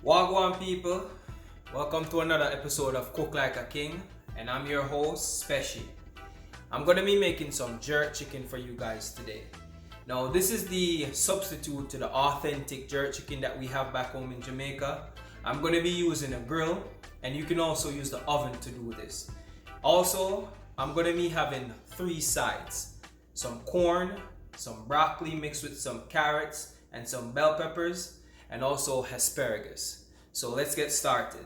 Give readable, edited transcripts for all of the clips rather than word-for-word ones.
Wagwan people, welcome to another episode of Cook Like a King, and I'm your host, Speci. I'm gonna be making some jerk chicken for you guys today. Now, this is the substitute to the authentic jerk chicken that we have back home in Jamaica. I'm gonna be using a grill, and you can also use the oven to do this. Also, I'm gonna be having three sides: some corn, some broccoli mixed with some carrots, and some bell peppers, and also asparagus. So let's get started.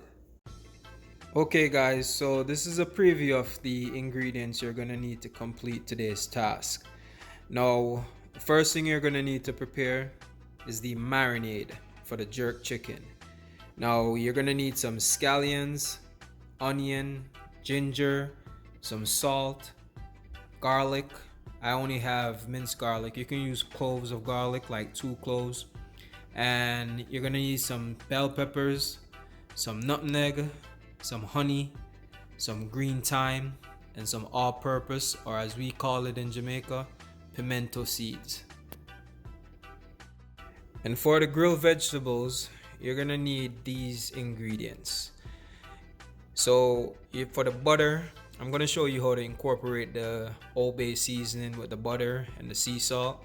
Okay guys, so this is a preview of the ingredients you're gonna need to complete today's task. Now, the first thing you're gonna need to prepare is the marinade for the jerk chicken. Now, you're gonna need some scallions, onion, ginger, some salt, garlic. I only have minced garlic. You can use cloves of garlic, like 2 cloves. And you're gonna need some bell peppers, some nutmeg, some honey, some green thyme, and some all-purpose, or as we call it in Jamaica, pimento seeds. And for the grilled vegetables, you're gonna need these ingredients. So for the butter, I'm gonna show you how to incorporate the Old Bay seasoning with the butter and the sea salt.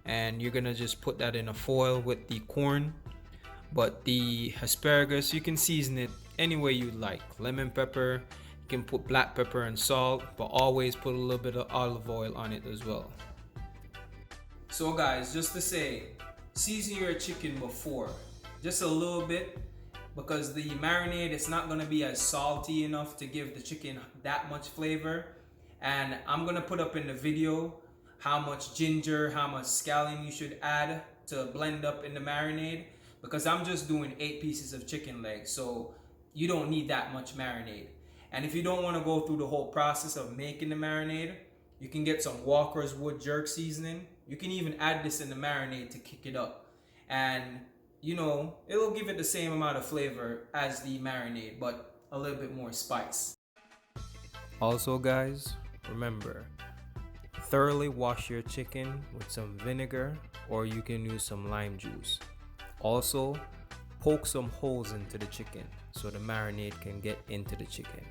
And you're gonna just put that in a foil with the corn. But the asparagus, you can season it any way you like. Lemon pepper, you can put black pepper and salt, but always put a little bit of olive oil on it as well. So guys, just to say, season your chicken before, just a little bit, because the marinade is not gonna be as salty enough to give the chicken that much flavor. And I'm gonna put up in the video how much ginger, how much scallion you should add to blend up in the marinade, because I'm just doing 8 pieces of chicken legs, so you don't need that much marinade. And if you don't want to go through the whole process of making the marinade, you can get some Walker's Wood jerk seasoning. You can even add this in the marinade to kick it up, and it'll give it the same amount of flavor as the marinade, but a little bit more spice. Also guys, remember, thoroughly wash your chicken with some vinegar, or you can use some lime juice. Also, poke some holes into the chicken so the marinade can get into the chicken.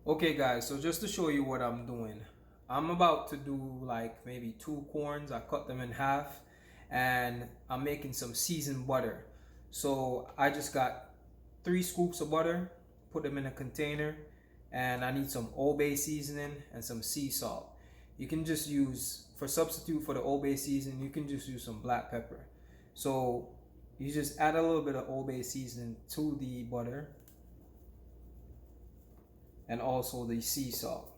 Okay guys, so just to show you what I'm doing, I'm about to do like maybe 2 corns. I cut them in half, and I'm making some seasoned butter. So I just got 3 scoops of butter, put them in a container, and I need some Old Bay seasoning and some sea salt. You can just use, for substitute for the Old Bay seasoning, you can just use some black pepper. So you just add a little bit of Old Bay seasoning to the butter, and also the sea salt.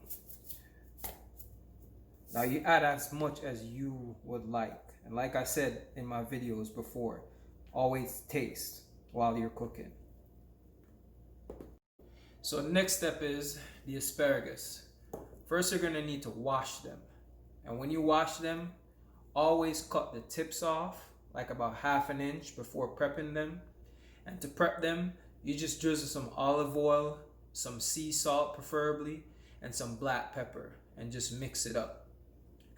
Now you add as much as you would like. And like I said in my videos before, always taste while you're cooking. So the next step is the asparagus. First, you're gonna need to wash them. And when you wash them, always cut the tips off, like about 1/2 inch before prepping them. And to prep them, you just drizzle some olive oil, some sea salt preferably, and some black pepper, and just mix it up.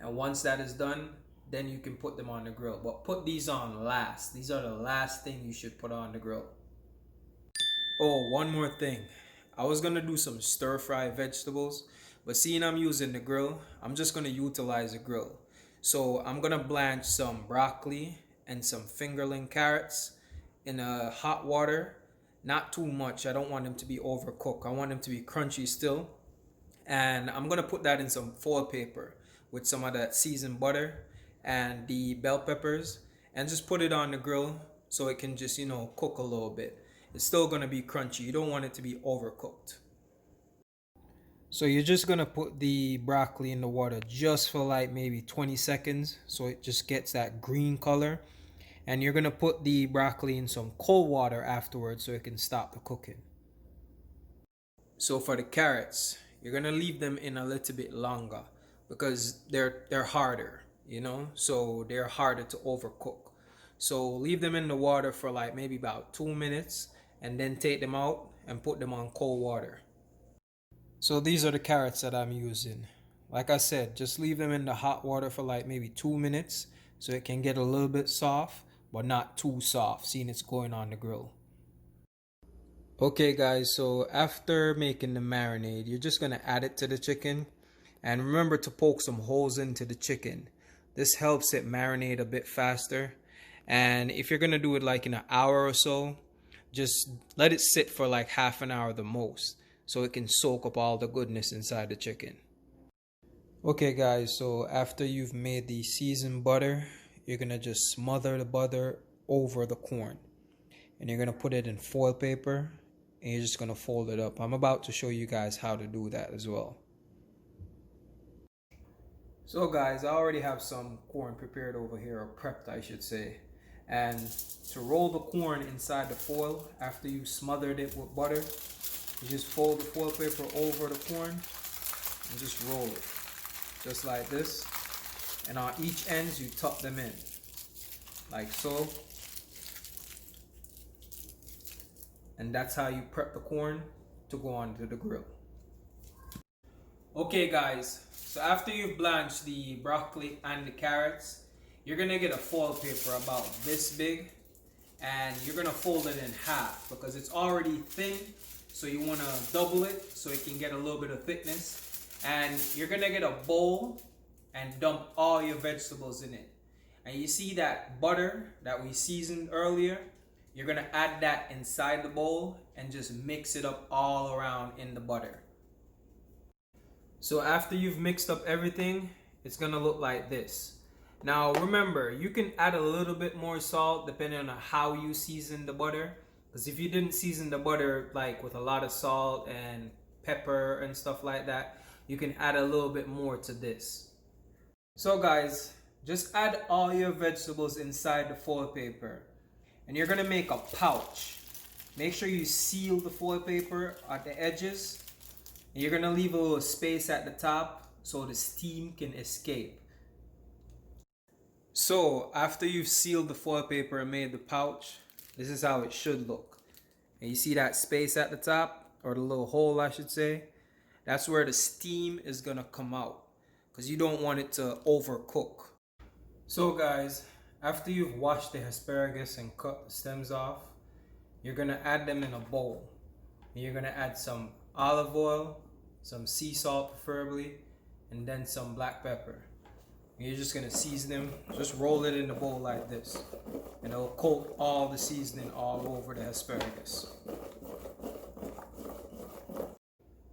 And once that is done, then you can put them on the grill. But put these on last. These are the last thing you should put on the grill. Oh, one more thing. I was gonna do some stir fry vegetables, but seeing I'm using the grill, I'm just gonna utilize the grill. So I'm gonna blanch some broccoli and some fingerling carrots in a hot water. Not too much. I don't want them to be overcooked. I want them to be crunchy still. And I'm gonna put that in some foil paper with some of that seasoned butter and the bell peppers, and just put it on the grill so it can just cook a little bit. It's still gonna be crunchy. You don't want it to be overcooked. So you're just gonna put the broccoli in the water just for like maybe 20 seconds so it just gets that green color. And you're gonna put the broccoli in some cold water afterwards so it can stop the cooking. So for the carrots, you're gonna leave them in a little bit longer because they're harder, so they're harder to overcook. So leave them in the water for like maybe about 2 minutes, and then take them out and put them on cold water. So these are the carrots that I'm using. Like I said, just leave them in the hot water for like maybe 2 minutes so it can get a little bit soft, but not too soft, seeing it's going on the grill. Okay guys, so after making the marinade, you're just gonna add it to the chicken. And remember to poke some holes into the chicken. This helps it marinate a bit faster. And if you're gonna do it like in an hour or so, just let it sit for like half an hour the most, so it can soak up all the goodness inside the chicken. Okay guys, so after you've made the seasoned butter, you're gonna just smother the butter over the corn. And you're gonna put it in foil paper and you're just gonna fold it up. I'm about to show you guys how to do that as well. So guys, I already have some corn prepared over here, or prepped I should say. And to roll the corn inside the foil, after you smothered it with butter, you just fold the foil paper over the corn and just roll it. Just like this. And on each ends you tuck them in. Like so. And that's how you prep the corn to go onto the grill. Okay guys, so after you've blanched the broccoli and the carrots, you're gonna get a foil paper about this big and you're gonna fold it in half because it's already thin, so you wanna double it so it can get a little bit of thickness. And you're gonna get a bowl and dump all your vegetables in it. And you see that butter that we seasoned earlier, you're gonna add that inside the bowl and just mix it up all around in the butter. So after you've mixed up everything, it's gonna look like this. Now remember, you can add a little bit more salt depending on how you season the butter. Because if you didn't season the butter like with a lot of salt and pepper and stuff like that, you can add a little bit more to this. So guys, just add all your vegetables inside the foil paper. And you're gonna make a pouch. Make sure you seal the foil paper at the edges. And you're gonna leave a little space at the top so the steam can escape. So after you've sealed the foil paper and made the pouch, this is how it should look. And you see that space at the top, or the little hole I should say, that's where the steam is gonna come out because you don't want it to overcook. So guys, after you've washed the asparagus and cut the stems off, you're gonna add them in a bowl. And you're gonna add some olive oil, some sea salt preferably, and then some black pepper. And you're just gonna season them, just roll it in the bowl like this. And it'll coat all the seasoning all over the asparagus.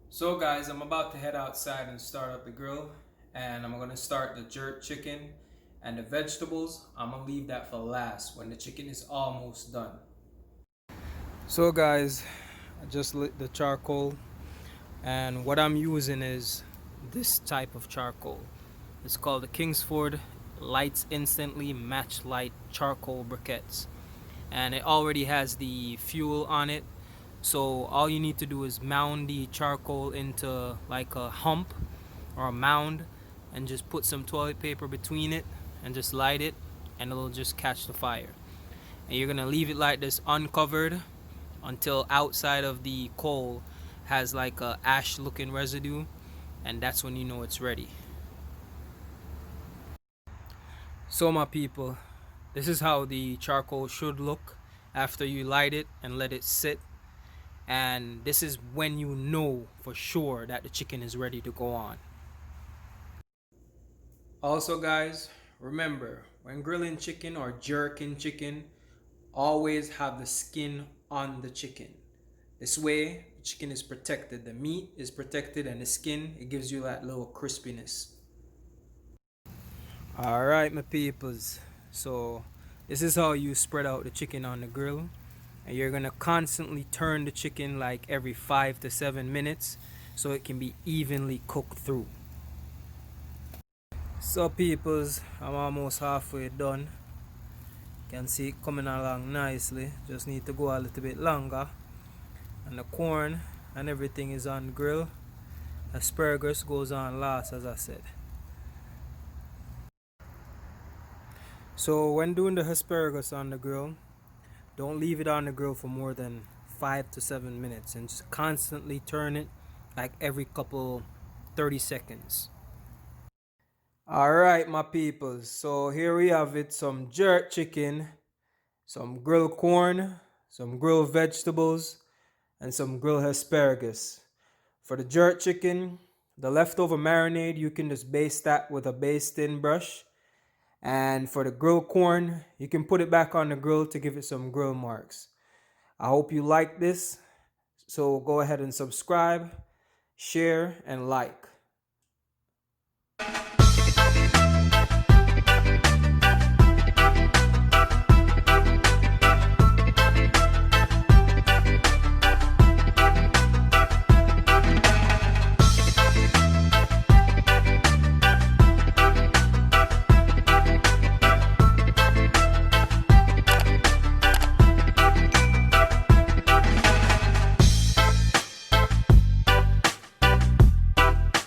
So guys, I'm about to head outside and start up the grill. And I'm gonna start the jerk chicken. And the vegetables, I'm gonna leave that for last when the chicken is almost done. So guys, I just lit the charcoal. And what I'm using is this type of charcoal. It's called the Kingsford Lights Instantly Match Light Charcoal Briquettes. And it already has the fuel on it. So all you need to do is mound the charcoal into like a hump or a mound and just put some toilet paper between it and just light it and it'll just catch the fire. And you're gonna leave it like this uncovered until outside of the coal has like a ash looking residue, and that's when you know it's ready. So my people, this is how the charcoal should look after you light it and let it sit. And this is when you know for sure that the chicken is ready to go on. Also guys, remember when grilling chicken or jerking chicken, always have the skin on the chicken. This way the chicken is protected, the meat is protected, and the skin, it gives you that little crispiness. Alright my peoples, so this is how you spread out the chicken on the grill. And you're gonna constantly turn the chicken like every 5 to 7 minutes so it can be evenly cooked through. So peoples, I'm almost halfway done. You can see it coming along nicely. Just need to go a little bit longer. And the corn and everything is on the grill. Asparagus goes on last, as I said. So when doing the asparagus on the grill, don't leave it on the grill for more than 5 to 7 minutes and just constantly turn it like every couple 30 seconds. All right, my people. So here we have it, some jerk chicken, some grilled corn, some grilled vegetables, and some grilled asparagus. For the jerk chicken, the leftover marinade, you can just baste that with a basting brush. And for the grilled corn, you can put it back on the grill to give it some grill marks. I hope you like this. So go ahead and subscribe, share, and like.